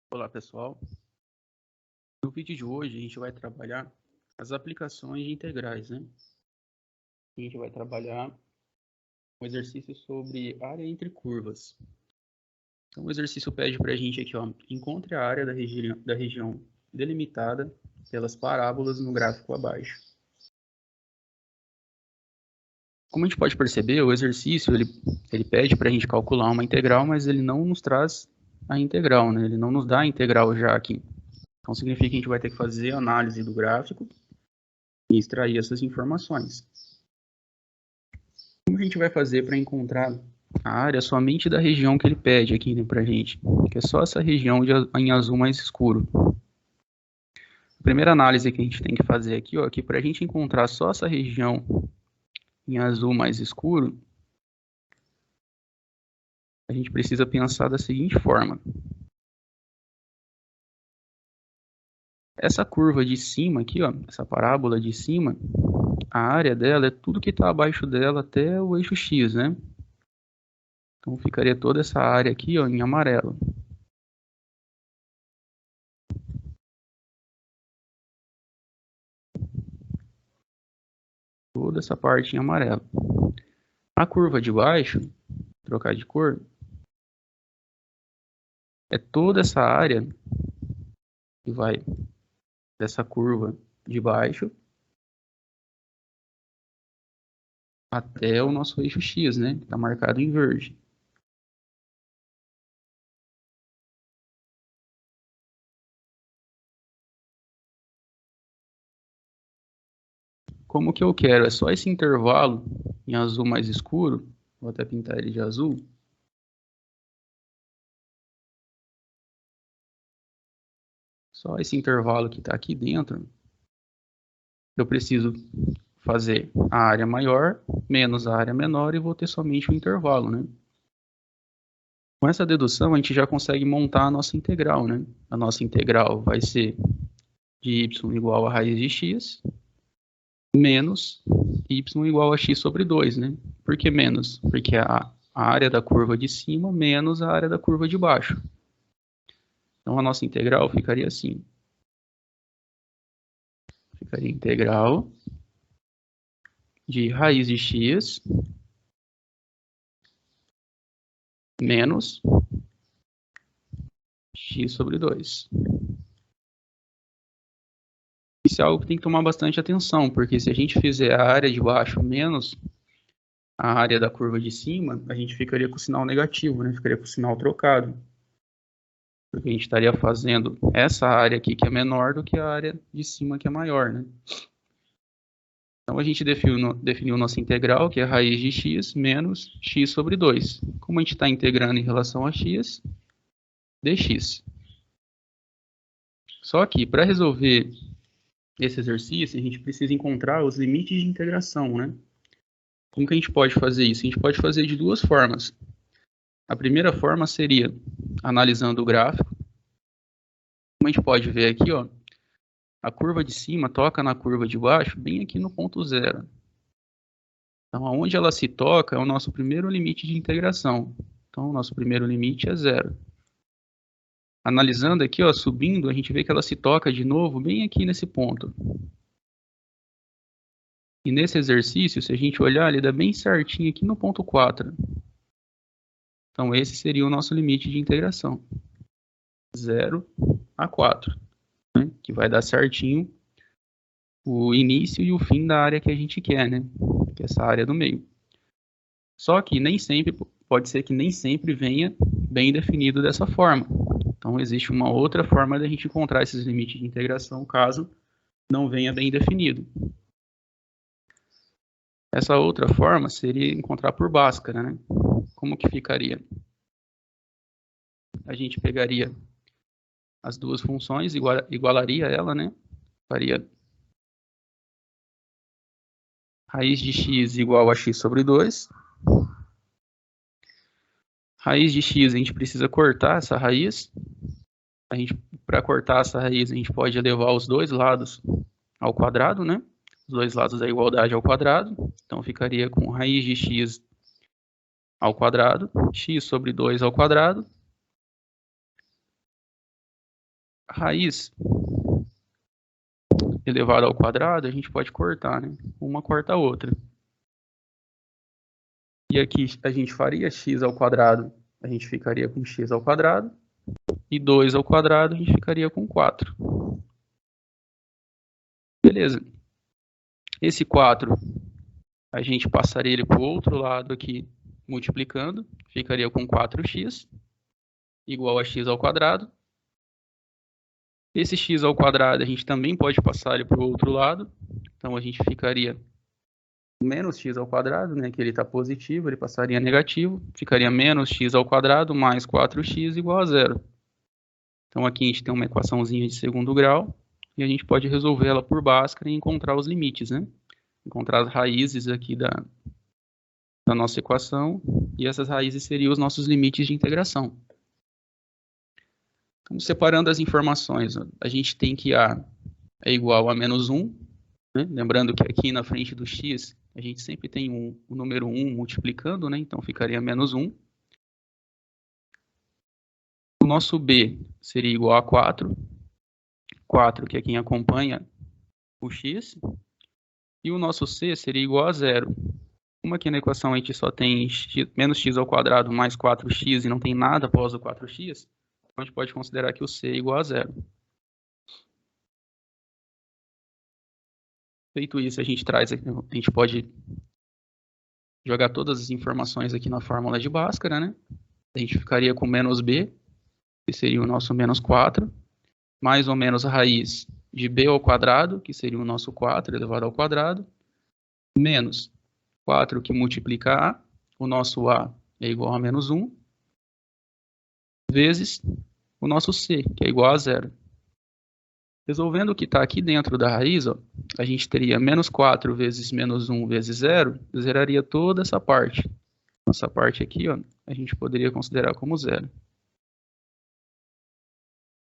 Olá, pessoal. No vídeo de hoje, a gente vai trabalhar as aplicações de integrais, né? A gente vai trabalhar um exercício sobre área entre curvas. Então, o exercício pede para a gente aqui, ó, encontre a área da região delimitada pelas parábolas no gráfico abaixo. Como a gente pode perceber, o exercício, ele pede para a gente calcular uma integral, mas ele não nos traz a integral, né? Ele não nos dá a integral já aqui. Então, significa que a gente vai ter que fazer a análise do gráfico e extrair essas informações. Como a gente vai fazer para encontrar a área somente da região que ele pede aqui, né, para a gente? Que é só essa região em azul mais escuro. A primeira análise que a gente tem que fazer aqui, ó, que para a gente encontrar só essa região em azul mais escuro, a gente precisa pensar da seguinte forma. Essa curva de cima aqui, ó, essa parábola de cima, a área dela é tudo que está abaixo dela até o eixo X, né? Então ficaria toda essa área aqui, ó, em amarelo. Toda essa parte em amarelo. A curva de baixo, trocar de cor, é toda essa área que vai dessa curva de baixo até o nosso eixo X, né? Que está marcado em verde. Como que eu quero? É só esse intervalo em azul mais escuro. Vou até pintar ele de azul. Só esse intervalo que está aqui dentro. Eu preciso fazer a área maior menos a área menor e vou ter somente o intervalo, né? Com essa dedução, a gente já consegue montar a nossa integral, né? A nossa integral vai ser de y igual a raiz de x menos y igual a x sobre 2, né? Por que menos? Porque a área da curva de cima menos a área da curva de baixo. Então, a nossa integral ficaria assim. Ficaria integral de raiz de x menos x sobre 2. Isso é algo que tem que tomar bastante atenção, porque se a gente fizer a área de baixo menos a área da curva de cima, a gente ficaria com o sinal negativo, né? Ficaria com o sinal trocado. Porque a gente estaria fazendo essa área aqui que é menor do que a área de cima que é maior, né? Então a gente definiu nossa integral, que é raiz de x menos x sobre 2. Como a gente está integrando em relação a x, dx. Só que para resolver esse exercício, a gente precisa encontrar os limites de integração, né? Como que a gente pode fazer isso? A gente pode fazer de duas formas. A primeira forma seria analisando o gráfico. Como a gente pode ver aqui, ó, a curva de cima toca na curva de baixo, bem aqui no ponto zero. Então, aonde ela se toca é o nosso primeiro limite de integração. Então, o nosso primeiro limite é zero. Analisando aqui, ó, subindo, a gente vê que ela se toca de novo bem aqui nesse ponto. E nesse exercício, se a gente olhar, ele dá bem certinho aqui no ponto 4. Então, esse seria o nosso limite de integração. 0 a 4. Né? Que vai dar certinho o início e o fim da área que a gente quer, né? Que é essa área do meio. Só que nem sempre, pode ser que nem sempre venha bem definido dessa forma. Então, existe uma outra forma de a gente encontrar esses limites de integração, caso não venha bem definido. Essa outra forma seria encontrar por Bhaskara, né? Como que ficaria? A gente pegaria as duas funções, igualaria ela, né? Faria raiz de x igual a x sobre 2. Raiz de x, a gente precisa cortar essa raiz. Para cortar essa raiz, a gente pode elevar os dois lados ao quadrado, né? Os dois lados da igualdade ao quadrado. Então, ficaria com raiz de x ao quadrado, x sobre 2 ao quadrado. raiz elevada ao quadrado, a gente pode cortar, né? Uma corta a outra. E aqui a gente faria x ao quadrado, a gente ficaria com x ao quadrado. E 2 ao quadrado, a gente ficaria com 4. Beleza. Esse 4, a gente passaria ele para o outro lado aqui, multiplicando. Ficaria com 4x, igual a x ao quadrado. Esse x ao quadrado, a gente também pode passar ele para o outro lado. Então, a gente ficaria com menos x ao quadrado, né? Que ele está positivo, ele passaria negativo. Ficaria menos x ao quadrado mais 4x igual a 0. Então, aqui a gente tem uma equaçãozinha de segundo grau. E a gente pode resolver ela por Bhaskara e encontrar os limites, né? Encontrar as raízes aqui da nossa equação. E essas raízes seriam os nossos limites de integração. Então, separando as informações, a gente tem que A é igual a menos 1. Né? Lembrando que aqui na frente do x, a gente sempre tem o número 1 multiplicando, né? Então ficaria menos 1. O nosso B seria igual a 4. 4, que é quem acompanha o x. E o nosso C seria igual a 0. Como aqui na equação a gente só tem menos x ao quadrado mais 4x e não tem nada após o 4x, então a gente pode considerar que o C é igual a 0. Feito isso, a gente pode jogar todas as informações aqui na fórmula de Bhaskara, né? A gente ficaria com menos b, que seria o nosso menos 4, mais ou menos a raiz de b ao quadrado, que seria o nosso 4 elevado ao quadrado, menos 4 que multiplica a, o nosso a é igual a menos 1, vezes o nosso c, que é igual a 0. Resolvendo o que está aqui dentro da raiz, ó, a gente teria menos 4 vezes menos 1 vezes 0, zeraria toda essa parte. Essa parte aqui, ó, a gente poderia considerar como 0.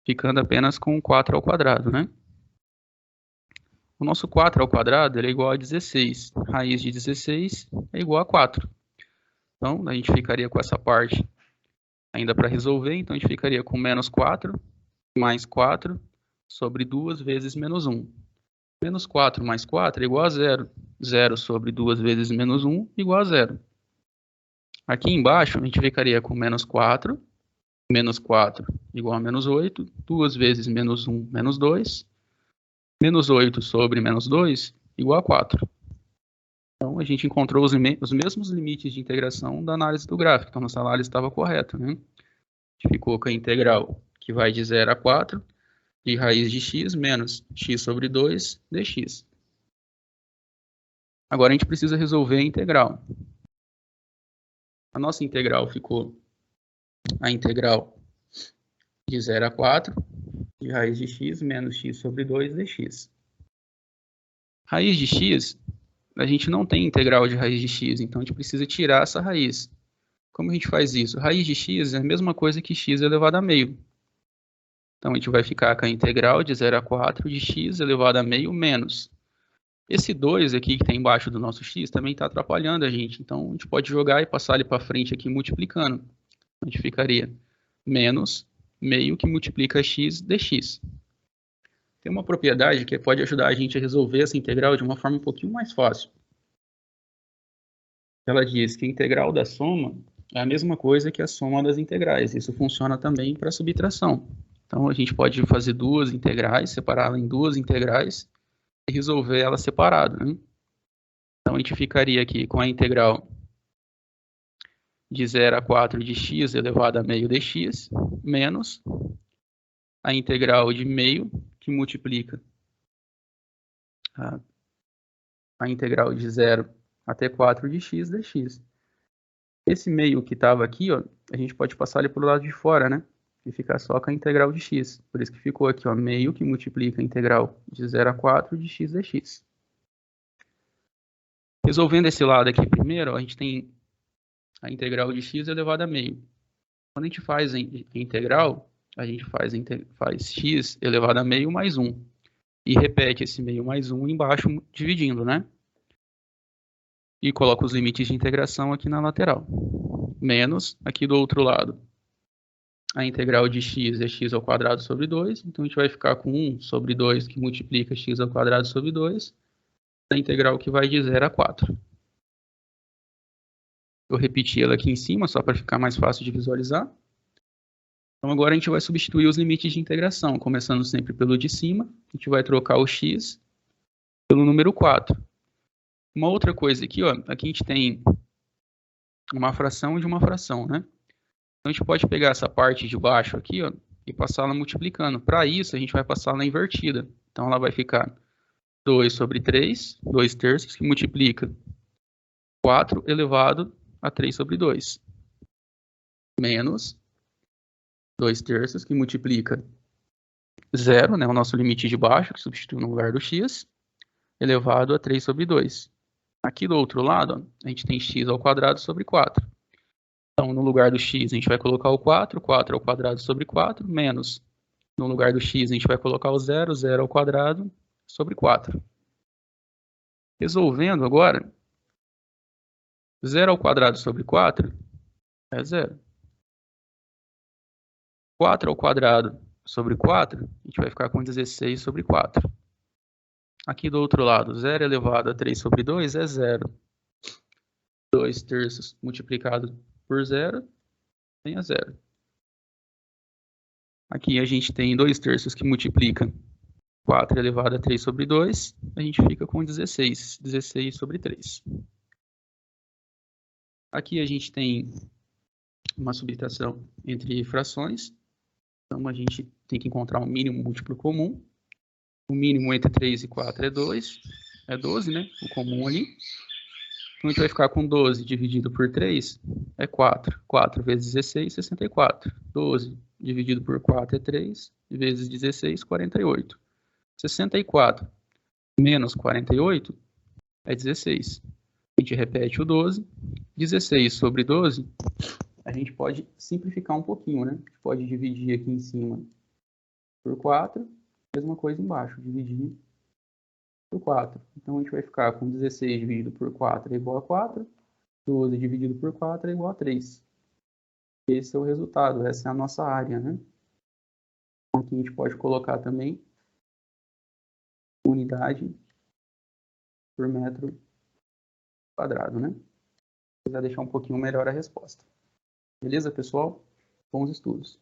Ficando apenas com 4 ao quadrado, né? O nosso 4 ao quadrado ele é igual a 16. Raiz de 16 é igual a 4. Então, a gente ficaria com essa parte ainda para resolver. Então, a gente ficaria com menos 4 mais 4 sobre 2 vezes menos 1. Menos 4 mais 4 é igual a 0. 0 sobre 2 vezes menos 1 igual a 0. Aqui embaixo, a gente ficaria com menos 4. Menos 4 igual a menos 8. 2 vezes menos 1, menos 2. Menos 8 sobre menos 2 igual a 4. Então, a gente encontrou os mesmos limites de integração da análise do gráfico. Então, nossa análise estava correta, né? A gente ficou com a integral que vai de 0 a 4, de raiz de x menos x sobre 2 dx. Agora, a gente precisa resolver a integral. A nossa integral ficou a integral de 0 a 4, de raiz de x menos x sobre 2 dx. Raiz de x, a gente não tem integral de raiz de x, então a gente precisa tirar essa raiz. Como a gente faz isso? Raiz de x é a mesma coisa que x elevado a meio. Então, a gente vai ficar com a integral de 0 a 4 de x elevado a meio menos. Esse 2 aqui que está embaixo do nosso x também está atrapalhando a gente. Então, a gente pode jogar e passar ele para frente aqui multiplicando. A gente ficaria menos meio que multiplica x dx. Tem uma propriedade que pode ajudar a gente a resolver essa integral de uma forma um pouquinho mais fácil. Ela diz que a integral da soma é a mesma coisa que a soma das integrais. Isso funciona também para subtração. Então, a gente pode fazer duas integrais, separá-la em duas integrais e resolver ela separada, né? Então, a gente ficaria aqui com a integral de 0 a 4 de x elevado a meio dx, menos a integral de meio, que multiplica a integral de 0 até 4 de x dx. Esse meio que estava aqui, ó, a gente pode passar ele para o lado de fora, né? E ficar só com a integral de x. Por isso que ficou aqui, ó, meio que multiplica a integral de 0 a 4 de x dx. Resolvendo esse lado aqui primeiro, ó, a gente tem a integral de x elevado a meio. Quando a gente faz a integral, a gente faz x elevado a meio mais 1. E repete esse meio mais 1 embaixo, dividindo, né? E coloca os limites de integração aqui na lateral. Menos, aqui do outro lado, A integral de x é x ao quadrado sobre 2, então a gente vai ficar com 1 sobre 2 que multiplica x ao quadrado sobre 2, a integral que vai de 0 a 4. Eu repeti ela aqui em cima, só para ficar mais fácil de visualizar. Então agora a gente vai substituir os limites de integração, começando sempre pelo de cima, a gente vai trocar o x pelo número 4. Uma outra coisa aqui, ó, aqui a gente tem uma fração de uma fração, né? Então a gente pode pegar essa parte de baixo aqui, ó, e passá-la multiplicando. Para isso, a gente vai passá-la invertida. Então ela vai ficar 2 sobre 3, 2 terços, que multiplica 4 elevado a 3 sobre 2. Menos 2 terços, que multiplica 0, né, o nosso limite de baixo, que substitui no lugar do x, elevado a 3 sobre 2. Aqui do outro lado, ó, a gente tem x ao quadrado sobre 4. Então, no lugar do x, a gente vai colocar o 4, 4 ao quadrado sobre 4, menos, no lugar do x, a gente vai colocar o 0, 0 ao quadrado sobre 4. Resolvendo agora, 0 ao quadrado sobre 4 é 0. 4 ao quadrado sobre 4, a gente vai ficar com 16 sobre 4. Aqui do outro lado, 0 elevado a 3 sobre 2 é 0. 2 terços multiplicado por 0 tem a 0. Aqui a gente tem 2 terços que multiplica 4 elevado a 3 sobre 2, a gente fica com 16. 16 sobre 3. Aqui a gente tem uma subtração entre frações. Então a gente tem que encontrar um mínimo múltiplo comum. O mínimo entre 3 e 4 é 2. É 12, né? O comum ali. Então a gente vai ficar com 12 dividido por 3 é 4. 4 vezes 16, 64. 12 dividido por 4 é 3. Vezes 16, 48. 64 menos 48 é 16. A gente repete o 12. 16 sobre 12, a gente pode simplificar um pouquinho, né? A gente pode dividir aqui em cima por 4. Mesma coisa embaixo, dividir por 4. Então a gente vai ficar com 16 dividido por 4 é igual a 4. 12 dividido por 4 é igual a 3. Esse é o resultado, essa é a nossa área, né? Aqui a gente pode colocar também unidade por metro quadrado, né? Para deixar um pouquinho melhor a resposta. Beleza, pessoal? Bons estudos.